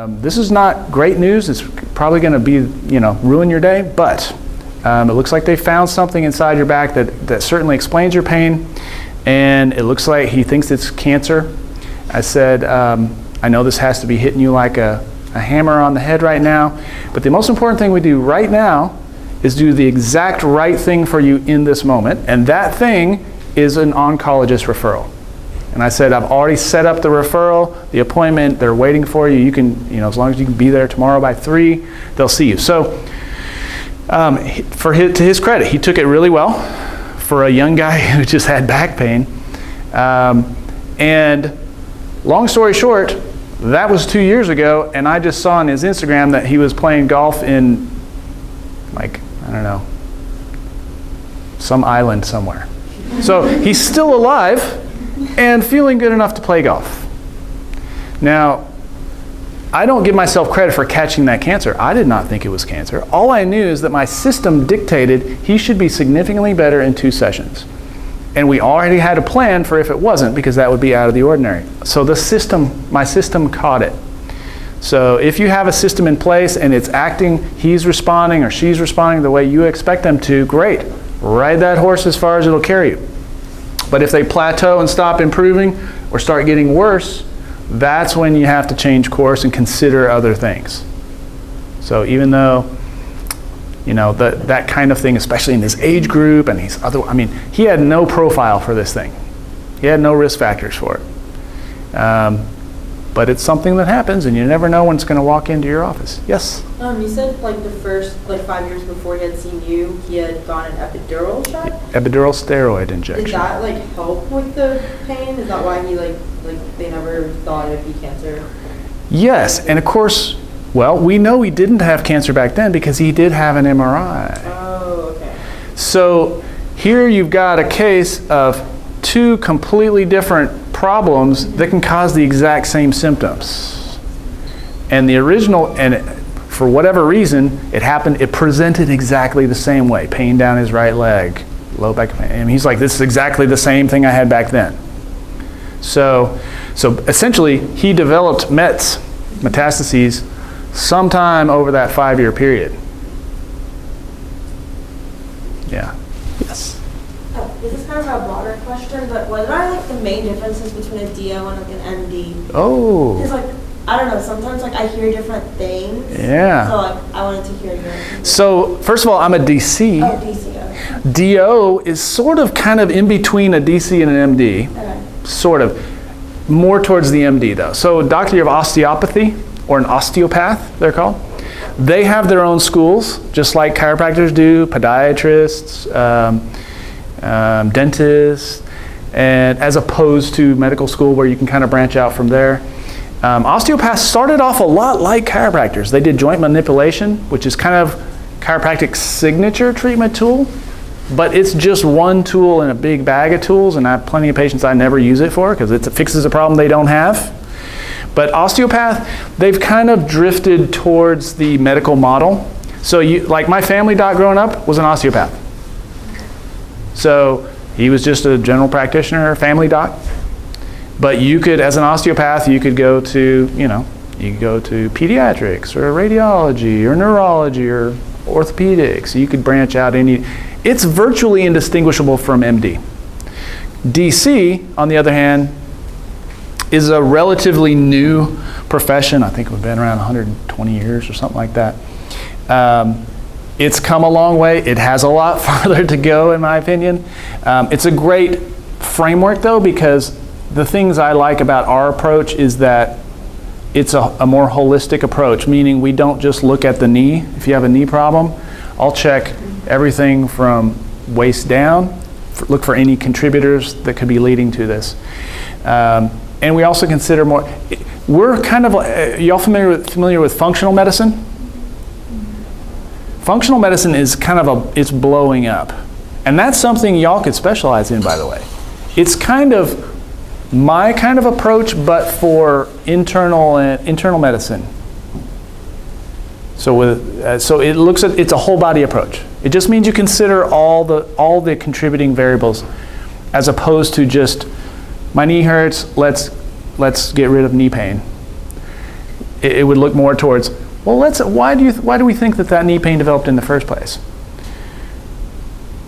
This is not great news. It's probably going to be, ruin your day, but it looks like they found something inside your back that certainly explains your pain, and it looks like he thinks it's cancer. I said, I know this has to be hitting you like a hammer on the head right now, but the most important thing we do right now is do the exact right thing for you in this moment, and that thing is an oncologist referral. And I said, I've already set up the referral, the appointment, they're waiting for you. You can, as long as you can be there tomorrow by 3, they'll see you. So to his credit, he took it really well for a young guy who just had back pain. And long story short, that was 2 years ago, and I just saw on his Instagram that he was playing golf in, some island somewhere. So he's still alive and feeling good enough to play golf. Now, I don't give myself credit for catching that cancer. I did not think it was cancer. All I knew is that my system dictated he should be significantly better in 2 sessions. And we already had a plan for if it wasn't, because that would be out of the ordinary. So my system caught it. So if you have a system in place and it's acting, he's responding or she's responding the way you expect them to, great. Ride that horse as far as it'll carry you. But if they plateau and stop improving or start getting worse, that's when you have to change course and consider other things. So even though, that kind of thing, especially in this age group, and he had no profile for this thing. He had no risk factors for it. But it's something that happens, and you never know when it's going to walk into your office. Yes? You said the first 5 years before he had seen you, he had gotten an epidural shot? Epidural steroid injection. Did that help with the pain? Is that why he they never thought it'd be cancer? Yes, and of course, we know he didn't have cancer back then because he did have an MRI. Oh, okay. So here you've got a case of 2 completely different problems that can cause the exact same symptoms. And the original, and for whatever reason, it presented exactly the same way. Pain down his right leg, low back pain. And he's like, this is exactly the same thing I had back then. So essentially, he developed metastases sometime over that 5-year period. Yeah. Yes. This is kind of a broader question, but what are the main differences between a DO and an MD? Oh. Because I don't know, sometimes I hear different things. Yeah. So I wanted to hear your opinion. So first of all, I'm a DC. Oh, DC. Okay. DO is sort of kind of in between a DC and an MD. Okay. Sort of. More towards the MD though. So doctor of osteopathy, or an osteopath, they're called. They have their own schools, just like chiropractors do, podiatrists, dentists, and as opposed to medical school where you can kind of branch out from there. Osteopaths started off a lot like chiropractors. They did joint manipulation, which is kind of chiropractic's signature treatment tool, but it's just one tool in a big bag of tools, and I have plenty of patients I never use it for because it fixes a problem they don't have. But osteopath, they've kind of drifted towards the medical model. So my family doc growing up was an osteopath. So he was just a general practitioner, family doc. But you could, as an osteopath, you could go to, you could go to pediatrics or radiology or neurology or orthopedics. You could branch out it's virtually indistinguishable from MD. DC, on the other hand, is a relatively new profession. I think we've been around 120 years or something like that. It's come a long way. It has a lot farther to go, in my opinion. It's a great framework, though, because the things I like about our approach is that it's a more holistic approach, meaning we don't just look at the knee. If you have a knee problem, I'll check everything from waist down, look for any contributors that could be leading to this. And we also consider more, we're kind of, y'all familiar with functional medicine? Functional medicine is it's blowing up. And that's something y'all could specialize in, by the way. It's kind of my kind of approach, but for internal medicine. So it's a whole body approach. It just means you consider all the contributing variables, as opposed to just my knee hurts. Let's get rid of knee pain. it would look more towards, well, why do we think that knee pain developed in the first place?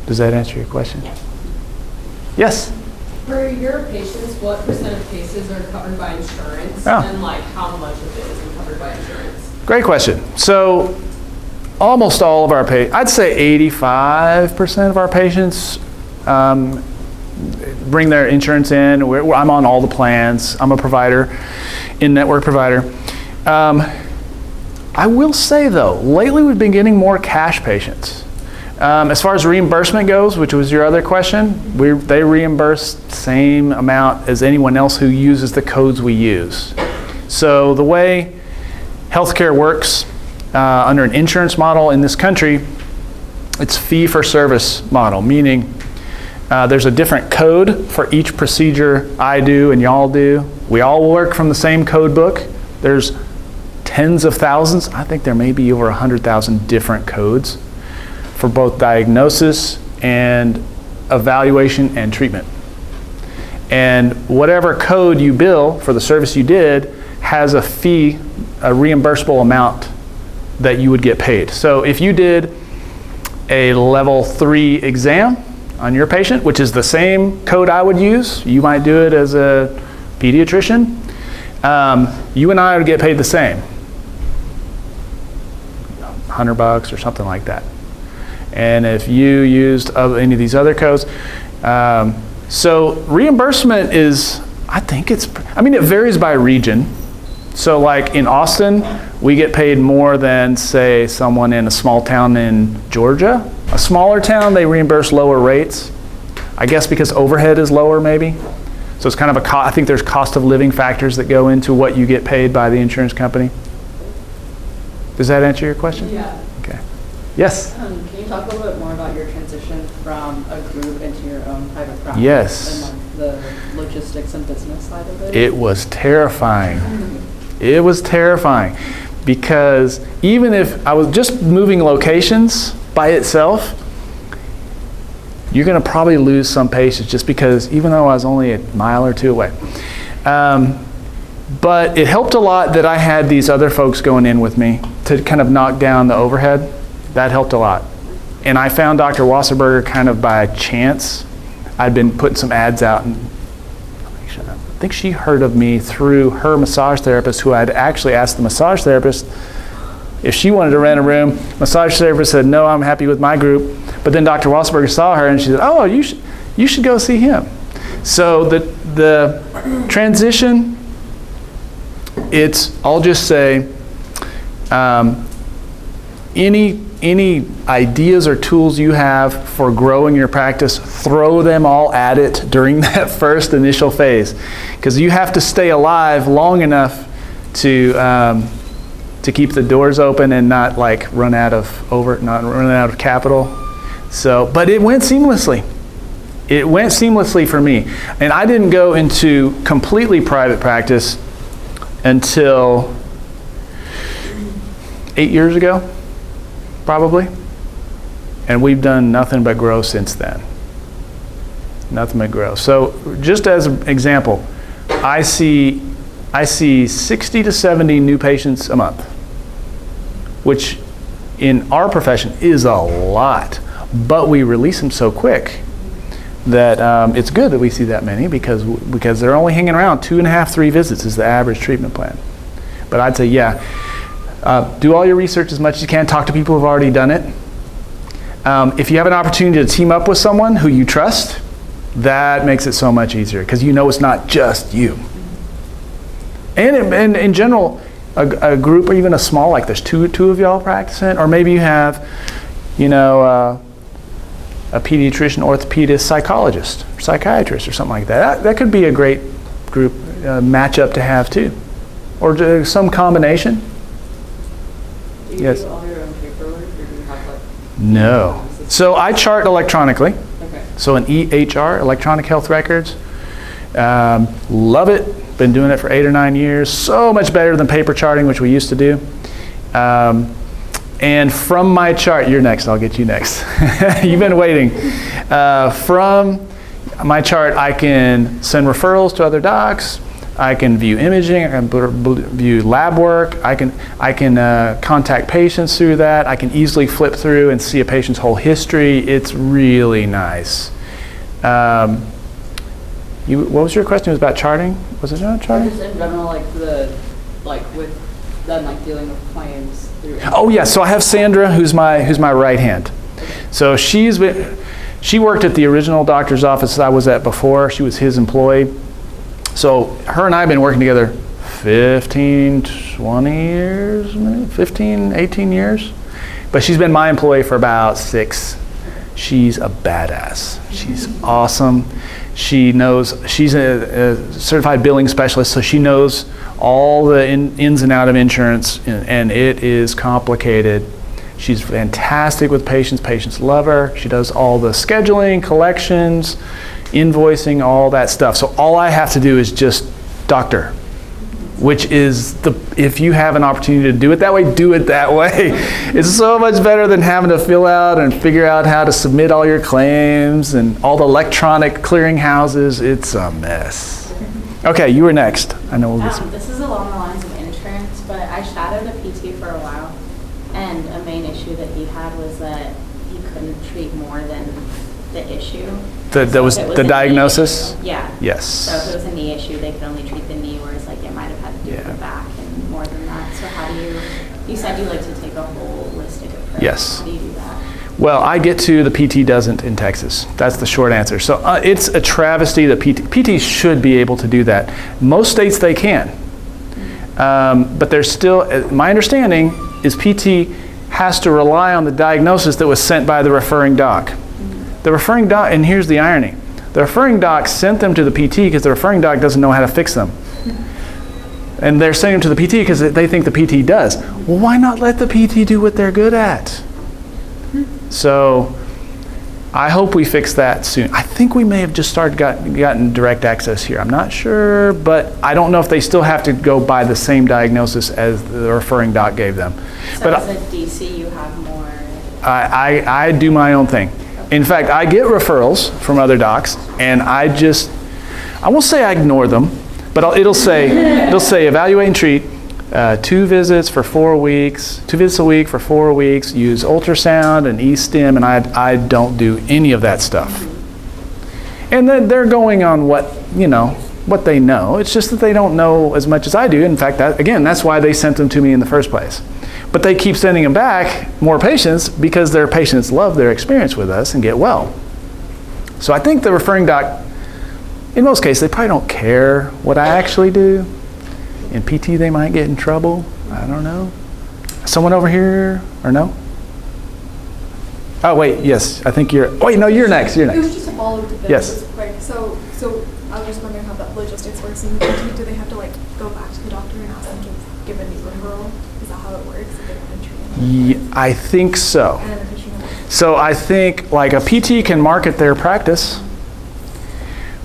Does that answer your question? Yes. For your patients, what % of cases are covered by insurance, Oh. and like how much of it isn't covered by insurance? Great question. So almost all of our patients, I'd say 85% of our patients bring their insurance in. I'm on all the plans. I'm a provider, in-network provider. I will say though, lately we've been getting more cash patients. As far as reimbursement goes, which was your other question, they reimburse the same amount as anyone else who uses the codes we use. So the way healthcare works under an insurance model in this country, it's fee-for-service model, meaning there's a different code for each procedure I do and y'all do. We all work from the same code book. There's tens of thousands, I think there may be over 100,000 different codes for both diagnosis and evaluation and treatment. And whatever code you bill for the service you did has a fee, a reimbursable amount that you would get paid. So if you did a level 3 exam on your patient, which is the same code I would use, you might do it as a pediatrician, you and I would get paid the same. $100 or something like that. And if you used any of these other codes, so reimbursement is, it varies by region. So like in Austin, we get paid more than, say, someone in a small town in Georgia. A smaller town, they reimburse lower rates. I guess because overhead is lower maybe. So it's kind of I think there's cost of living factors that go into what you get paid by the insurance company. Does that answer your question? Yeah. Okay. Yes? Can you talk a little bit more about your transition from a group into your own private practice? Yes. And like the logistics and business side of it? It was terrifying. It was terrifying because even if I was just moving locations by itself, you're going to probably lose some patients just because even though I was only a mile or two away. But it helped a lot that I had these other folks going in with me to kind of knock down the overhead. That helped a lot. And I found Dr. Wasserberger kind of by chance. I'd been putting some ads out, and I think she heard of me through her massage therapist, who I'd actually asked the massage therapist if she wanted to rent a room. Massage therapist said, no, I'm happy with my group. But then Dr. Wasserberger saw her and she said, oh, you should go see him. So the transition, I'll just say, any ideas or tools you have for growing your practice, throw them all at it during that first initial phase, because you have to stay alive long enough to keep the doors open and not like run out of capital. So, but it went seamlessly. It went seamlessly for me, and I didn't go into completely private practice until 8 years ago. Probably. And we've done nothing but grow since then. Nothing but grow. So just as an example, I see 60 to 70 new patients a month, which in our profession is a lot, but we release them so quick that it's good that we see that many because they're only hanging around 2.5, 3 visits is the average treatment plan. But I'd say, yeah, do all your research as much as you can. Talk to people who've already done it. If you have an opportunity to team up with someone who you trust, that makes it so much easier because you know it's not just you. And in general, a group or even a small, like there's two of y'all practicing, or maybe you have, a pediatrician, orthopedist, psychologist, psychiatrist, or something like that. That could be a great group matchup to have too, or some combination. Do you Yes. do all your own paperwork, or do you have like? No. So I chart electronically. Okay. So an EHR, electronic health records. Love it. Been doing it for 8 or 9 years. So much better than paper charting, which we used to do. And from my chart, you're next. I'll get you next. You've been waiting. From my chart, I can send referrals to other docs. I can view imaging, I can view lab work, I can contact patients through that, I can easily flip through and see a patient's whole history. It's really nice. What was your question? It was about charting? Was it not charting? Just in general, with them dealing with claims through. Oh yeah, so I have Sandra, who's my right hand. So she worked at the original doctor's office I was at before. She was his employee. So her and I have been working together 15, 20 years, 15, 18 years. But she's been my employee for about 6. She's a badass. She's awesome. She knows, she's a certified billing specialist, so she knows all the ins and outs of insurance, and it is complicated. She's fantastic with patients. Patients love her. She does all the scheduling, collections, invoicing, all that stuff. So all I have to do is just doctor, which is if you have an opportunity to do it that way, do it that way. It's so much better than having to fill out and figure out how to submit all your claims and all the electronic clearinghouses. It's a mess. Okay, you were next. I know we'll get some. This is along the lines of insurance, but I shadowed a PT for a while, and a main issue that he had was that he couldn't treat more than the issue. That was the diagnosis? Yeah. Yes. So if it was a knee issue, they could only treat the knee, whereas it might have had to do with the back and more than that. So how do you said you like to take a holistic approach. Yes. How do you do that? Well, I get to, the PT doesn't in Texas. That's the short answer. So it's a travesty that PT should be able to do that. Most states they can. But there's still, my understanding is PT has to rely on the diagnosis that was sent by the referring doc. The referring doc, and here's the irony, the referring doc sent them to the PT because the referring doc doesn't know how to fix them. And they're sending them to the PT because they think the PT does. Well, why not let the PT do what they're good at? So I hope we fix that soon. I think we may have just gotten direct access here. I'm not sure, but I don't know if they still have to go by the same diagnosis as the referring doc gave them. So but as a DC, you have more. I do my own thing. In fact, I get referrals from other docs, and I won't say I ignore them, but it'll say evaluate and treat, 2 visits for 4 weeks, 2 visits a week for 4 weeks, use ultrasound and e-stim, and I don't do any of that stuff. And then they're going on what they know. It's just that they don't know as much as I do. In fact, that's why they sent them to me in the first place. But they keep sending them back, more patients, because their patients love their experience with us and get well. So I think the referring doc, in most cases, they probably don't care what I actually do. In PT, they might get in trouble. I don't know. Someone over here, or no? Oh, wait, yes, I think you're, wait, no, you're next, It was just a follow-up to this. Yes. Quick. So I was just wondering how that logistics works. In the PT, do they have to go back to the doctor and ask them to give a new referral? Is that how it works? If they want to treat them? I think so. And then the patient will- So I think a PT can market their practice,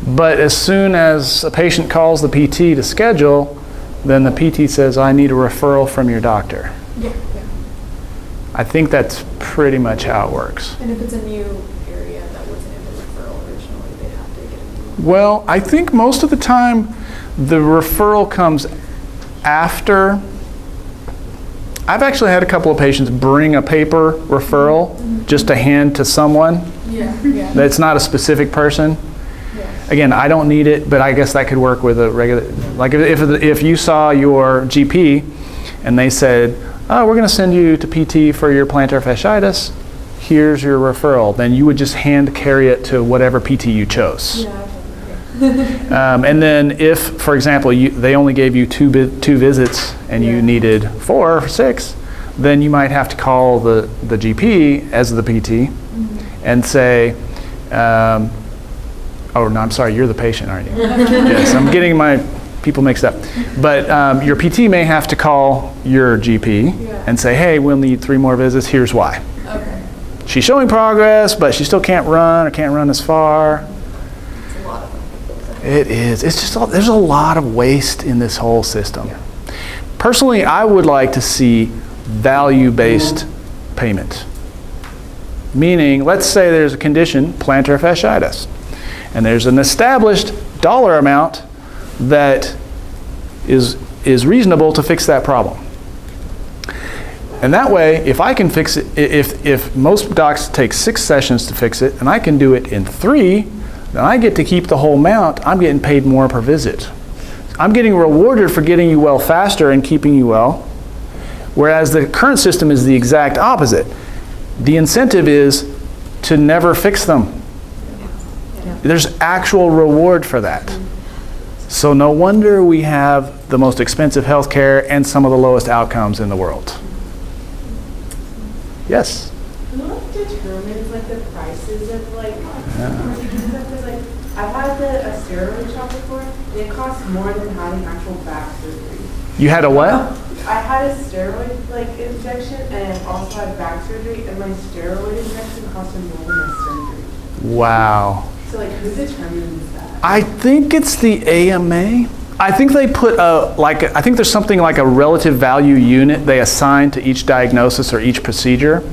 but as soon as a patient calls the PT to schedule, then the PT says, I need a referral from your doctor. Yeah. I think that's pretty much how it works. And if it's a new area that wasn't in the referral originally, they'd have to get a new. Well, I think most of the time the referral comes after. I've actually had a couple of patients bring a paper referral just to hand to someone. Yeah. That's not a specific person. Again, I don't need it, but I guess that could work with a regular, if you saw your GP and they said, oh, we're going to send you to PT for your plantar fasciitis, here's your referral, then you would just hand carry it to whatever PT you chose. And then if, for example, they only gave you two visits and you needed 4 or 6, then you might have to call the GP as the PT and say, oh, no, I'm sorry, you're the patient, aren't you? Yes, I'm getting my people mixed up. But your PT may have to call your GP and say, hey, we'll need 3 more visits, here's why. Okay. She's showing progress, but she still can't run or can't run as far. It's a lot of them. It is. It's just, there's a lot of waste in this whole system. Personally, I would like to see value-based payment. Meaning, let's say there's a condition, plantar fasciitis, and there's an established dollar amount that is reasonable to fix that problem. And that way, if I can fix it, if most docs take 6 sessions to fix it, and I can do it in 3, then I get to keep the whole amount. I'm getting paid more per visit. I'm getting rewarded for getting you well faster and keeping you well, whereas the current system is the exact opposite. The incentive is to never fix them. There's actual reward for that. So no wonder we have the most expensive health care and some of the lowest outcomes in the world. Yes? What determines like the prices of like because like I've had a steroid shot before and it costs more than having actual back surgery. You had a what? I had a steroid like injection and also had back surgery and my steroid injection costed more than my surgery. Wow. So like who determines that? I think it's the AMA. I think they put I think there's something like a relative value unit they assign to each diagnosis or each procedure.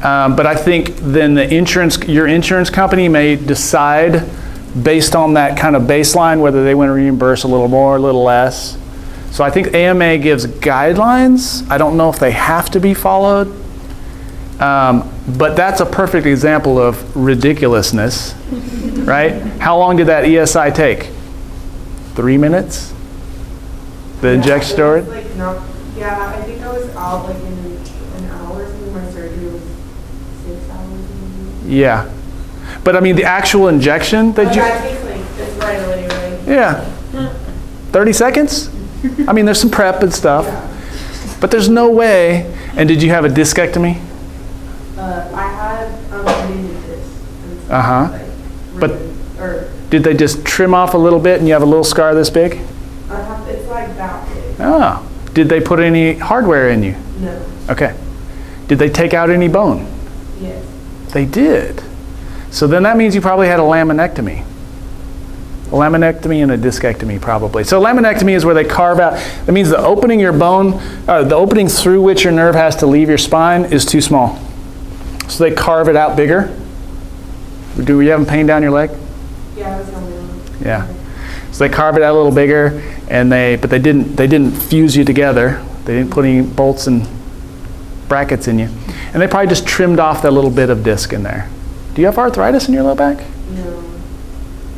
But I think then your insurance company may decide based on that kind of baseline whether they want to reimburse a little more, a little less. So I think AMA gives guidelines. I don't know if they have to be followed. But that's a perfect example of ridiculousness, right? How long did that ESI take? 3 minutes? The injection steroid? Like not, yeah, I think I was out like in an hour, and my surgery was 6 hours. Maybe. Yeah. But I mean, the actual injection that you... That takes like, it's right away, right? Yeah. 30 seconds? I mean, there's some prep and stuff. Yeah. But there's no way. And did you have a discectomy? I had herniated disc. Uh-huh. Like, But or did they just trim off a little bit and you have a little scar this big? it's like that big. Oh. Did they put any hardware in you? No. Okay. Did they take out any bone? Yes. They did. So then that means you probably had a laminectomy. A laminectomy and a discectomy probably. So laminectomy is where they carve out, that means the opening your bone, the opening through which your nerve has to leave your spine is too small. So they carve it out bigger. Were you having pain down your leg? Yeah, I was on my own. Yeah. So they carve it out a little bigger, and but they didn't fuse you together. They didn't put any bolts and brackets in you. And they probably just trimmed off that little bit of disc in there. Do you have arthritis in your low back? No.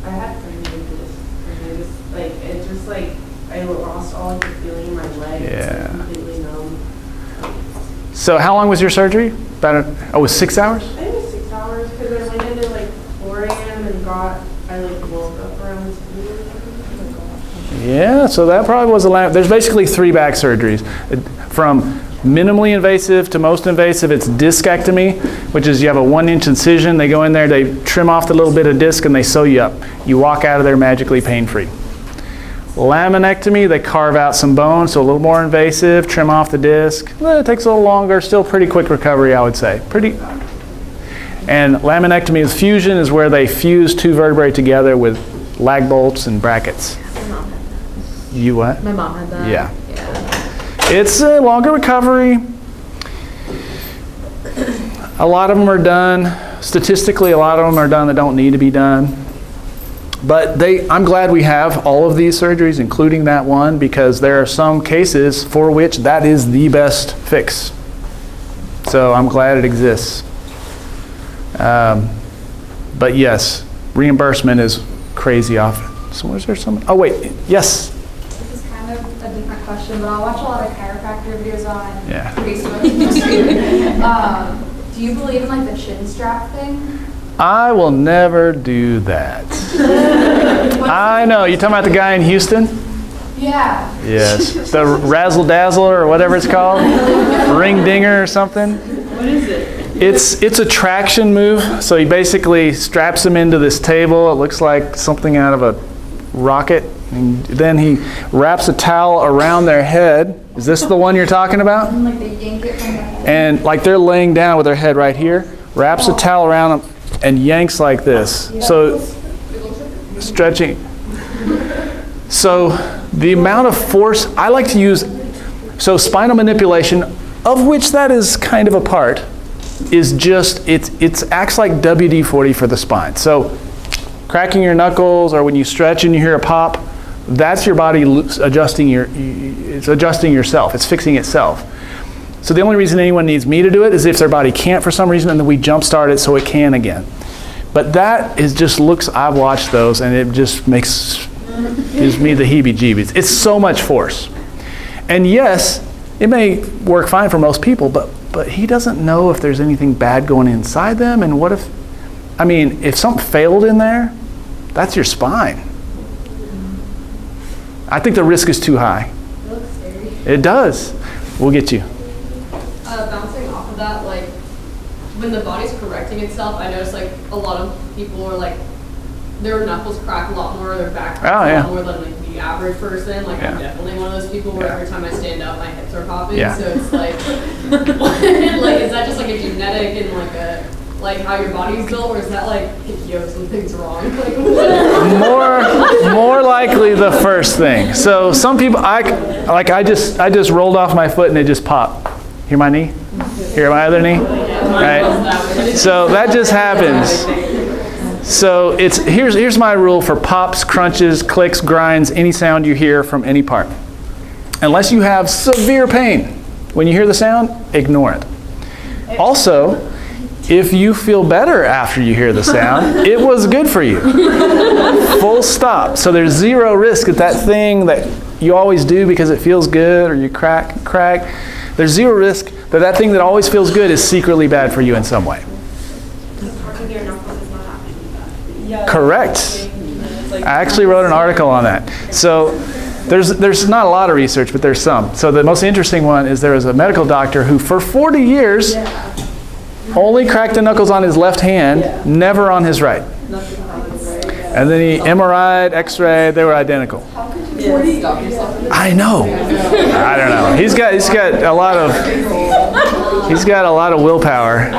I had herniated disc. And it just like, I lost all the feeling in my leg. Yeah. It's like completely numb. So how long was your surgery? It was 6 hours? I think it was 6 hours because I went in at like 4 a.m. and I like woke up around 2 or something. Yeah, so that probably was there's basically 3 back surgeries. From minimally invasive to most invasive, it's discectomy, which is you have a 1-inch incision. They go in there, they trim off the little bit of disc, and they sew you up. You walk out of there magically pain-free. Laminectomy, they carve out some bone, so a little more invasive, trim off the disc. It takes a little longer, still pretty quick recovery, I would say. And laminectomy is fusion, is where they fuse 2 vertebrae together with lag bolts and brackets. My mom had that. You what? My mom had that. Yeah. It's a longer recovery. A lot of them are done. Statistically, a lot of them are done that don't need to be done. But I'm glad we have all of these surgeries, including that one, because there are some cases for which that is the best fix. So I'm glad it exists. But yes, reimbursement is crazy often. So was there some? Oh wait, yes. This is kind of a different question, but I'll watch a lot of chiropractor videos on Facebook. Do you believe in like the chin strap thing? I will never do that. I know. You talking about the guy in Houston? Yeah. Yes. The razzle dazzle or whatever it's called, ring dinger or something. What is it? It's a traction move. So he basically straps them into this table. It looks like something out of a rocket. And then he wraps a towel around their head. Is this the one you're talking about? And like they yank it from the head. And like they're laying down with their head right here, wraps a towel around them and yanks like this. So stretching. So the amount of force I like to use, so spinal manipulation, of which that is kind of a part, is just, it acts like WD-40 for the spine. So cracking your knuckles, or when you stretch and you hear a pop, That's your body adjusting it's adjusting yourself. It's fixing itself. So the only reason anyone needs me to do it is if their body can't for some reason, and then we jumpstart it so it can again. But that is just I've watched those, and it just gives me the heebie-jeebies. It's so much force. And yes, it may work fine for most people, but he doesn't know if there's anything bad going inside them, and what if something failed in there, that's your spine. I think the risk is too high. It looks scary. It does. We'll get you. Bouncing off of that, like, when the body's correcting itself, I notice, like, a lot of people are, like, their knuckles crack a lot more, their back cracks a lot more than, like, the average person. Like, I'm definitely one of those people where every time I stand up, my hips are popping. Yeah. So it's like, like, is that just, like, a genetic and, like how your body's built, or is that like, yo, something's wrong? Like, more likely the first thing. So some people, I just rolled off my foot and it just popped. Hear my knee? Hear my other knee? Right. So that just happens. So here's my rule for pops, crunches, clicks, grinds, any sound you hear from any part. Unless you have severe pain, when you hear the sound, ignore it. Also, if you feel better after you hear the sound, it was good for you. Full stop. So there's zero risk that thing that you always do because it feels good, or you crack. There's zero risk that thing that always feels good is secretly bad for you in some way. Correct. I actually wrote an article on that. So there's not a lot of research, but there's some. So the most interesting one is there was a medical doctor who for 40 years only cracked the knuckles on his left hand, never on his right. And then he MRI'd, X-rayed, they were identical. I know. I don't know. He's got a lot of willpower.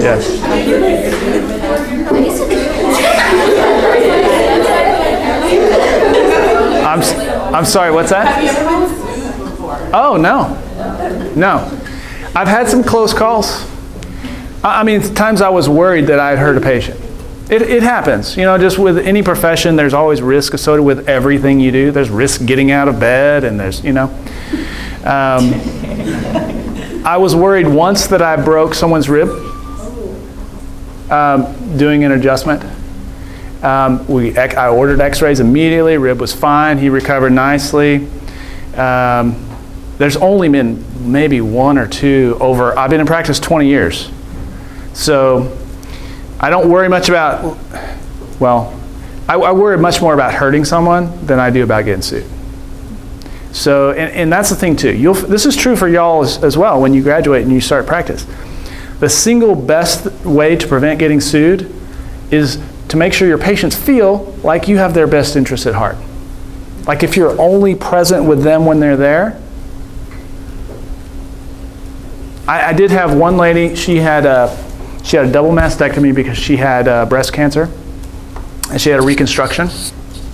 Yes. I'm sorry, what's that? Oh, no. I've had some close calls. I mean, times I was worried that I had hurt a patient. It happens. You know, just with any profession, there's always risk associated with everything you do. There's risk getting out of bed, and there's, you know. I was worried once that I broke someone's rib doing an adjustment. I ordered x-rays immediately. Rib was fine. He recovered nicely. There's only been maybe one or two over, I've been in practice 20 years. So I don't worry much about, I worry much more about hurting someone than I do about getting sued. So, and that's the thing too. This is true for y'all as well when you graduate and you start practice. The single best way to prevent getting sued is to make sure your patients feel like you have their best interests at heart. Like if you're only present with them when they're there. I did have one lady, she had a double mastectomy because she had breast cancer, and she had a reconstruction.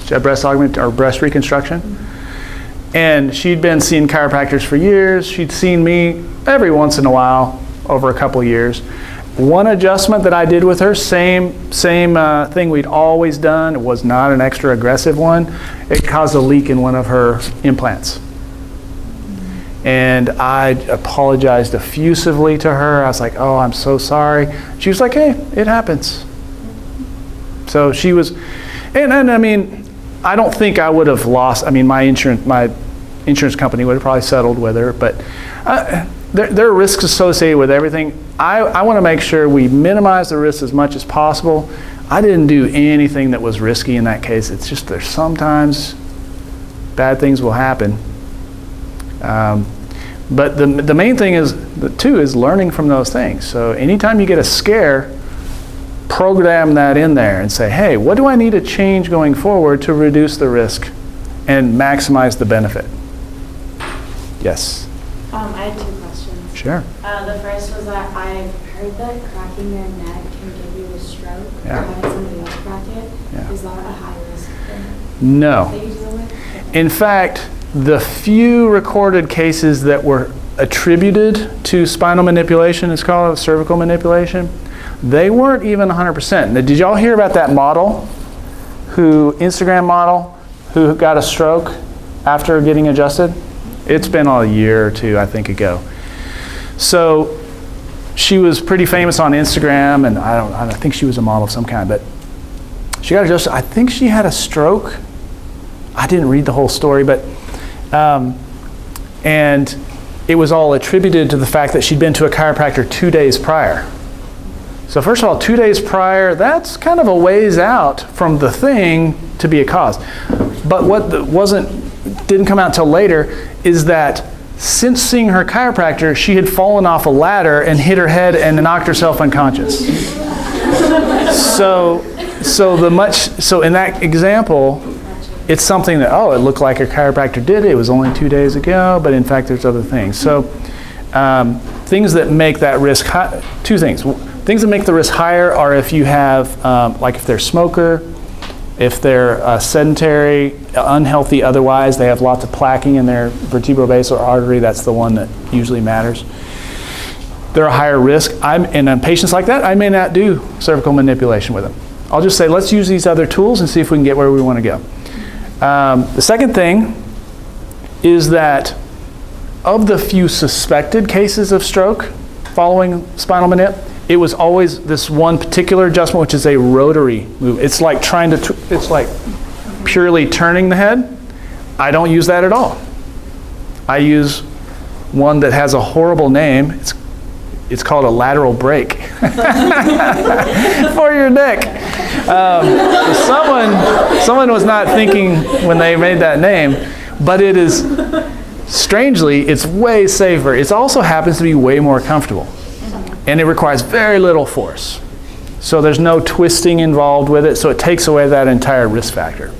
She had breast reconstruction. And she'd been seeing chiropractors for years. She'd seen me every once in a while over a couple of years. One adjustment that I did with her, same thing we'd always done. It was not an extra aggressive one. It caused a leak in one of her implants. And I apologized effusively to her. I was like, oh, I'm so sorry. She was like, hey, it happens. So she was, and I mean, I don't think I would have lost, I mean, my insurance company would have probably settled with her, but there are risks associated with everything. I want to make sure we minimize the risks as much as possible. I didn't do anything that was risky in that case. It's just there's sometimes bad things will happen. But the main thing is learning from those things. So anytime you get a scare, program that in there and say, hey, what do I need to change going forward to reduce the risk and maximize the benefit? Yes? I had two questions. Sure. The first was that I've heard that cracking your neck can give you a stroke. Yeah. Or having somebody else crack it. Yeah. Is that a high risk thing No. that you deal with? In fact, the few recorded cases that were attributed to spinal manipulation, it's called cervical manipulation, they weren't even 100%. Now, did y'all hear about that model Instagram model who got a stroke after getting adjusted? It's been a year or two, I think, ago. So she was pretty famous on Instagram, and I think she was a model of some kind, but she got adjusted. I think she had a stroke. I didn't read the whole story, but and it was all attributed to the fact that she'd been to a chiropractor 2 days prior. So first of all, 2 days prior, that's kind of a ways out from the thing to be a cause. But what didn't come out till later is that since seeing her chiropractor, she had fallen off a ladder and hit her head and knocked herself unconscious. So in that example, it's something that, it looked like her chiropractor did it. It was only 2 days ago, but in fact, there's other things. So things that make that risk high, two things. Things that make the risk higher are if you have, like if they're a smoker, if they're sedentary, unhealthy otherwise, they have lots of plaquing in their vertebrobasal artery, that's the one that usually matters. They're a higher risk. And in patients like that, I may not do cervical manipulation with them. I'll just say, let's use these other tools and see if we can get where we want to go. The second thing is that of the few suspected cases of stroke following spinal manip, it was always this one particular adjustment, which is a rotary move. It's like it's like purely turning the head. I don't use that at all. I use one that has a horrible name. It's called a lateral brake for your neck. Someone was not thinking when they made that name, but it is, strangely, it's way safer. It also happens to be way more comfortable. And it requires very little force. So there's no twisting involved with it, so it takes away that entire risk factor.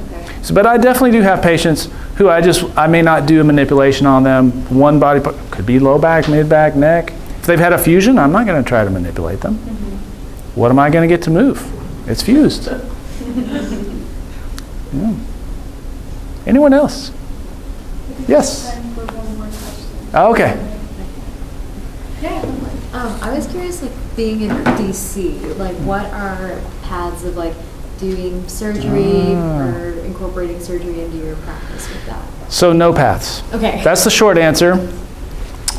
Okay. But I definitely do have patients who I may not do a manipulation on them. One body part, could be low back, mid back, neck. If they've had a fusion, I'm not going to try to manipulate them. Mm-hmm. What am I going to get to move? It's fused. Yeah. Anyone else? Yes? Time for one more question. Oh, okay. I was curious, like being in DC, like what are paths of like doing surgery or incorporating surgery into your practice with that? So no paths. Okay. That's the short answer.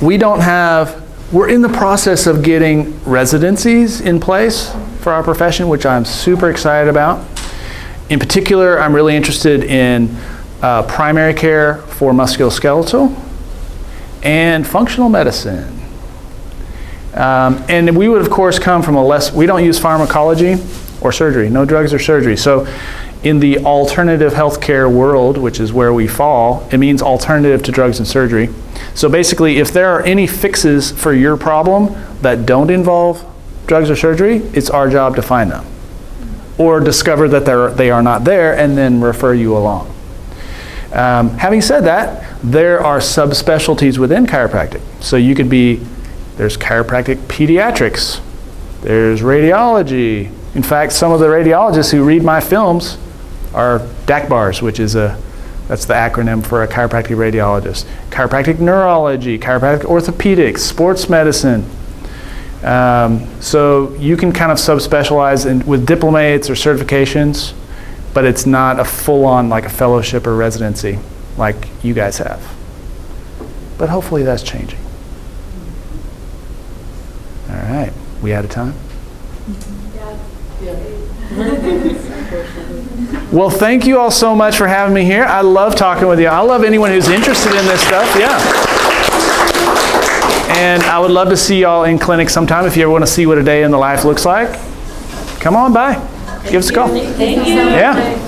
We're in the process of getting residencies in place for our profession, which I'm super excited about. In particular, I'm really interested in primary care for musculoskeletal and functional medicine. And we would, of course, come from we don't use pharmacology or surgery, no drugs or surgery. So in the alternative healthcare world, which is where we fall, it means alternative to drugs and surgery. So basically, if there are any fixes for your problem that don't involve drugs or surgery, it's our job to find them. Or discover that they are not there and then refer you along. Having said that, there are subspecialties within chiropractic. So there's chiropractic pediatrics, there's radiology. In fact, some of the radiologists who read my films are DACBARs, which is that's the acronym for a chiropractic radiologist. Chiropractic neurology, chiropractic orthopedics, sports medicine. So you can kind of subspecialize with diplomates or certifications, but it's not a full-on like a fellowship or residency like you guys have. But hopefully that's changing. All right, we out of time? Well, thank you all so much for having me here. I love talking with you. I love anyone who's interested in this stuff, yeah. And I would love to see y'all in clinic sometime. If you ever want to see what a day in the life looks like, come on by. Give us a call. Thank you. Yeah.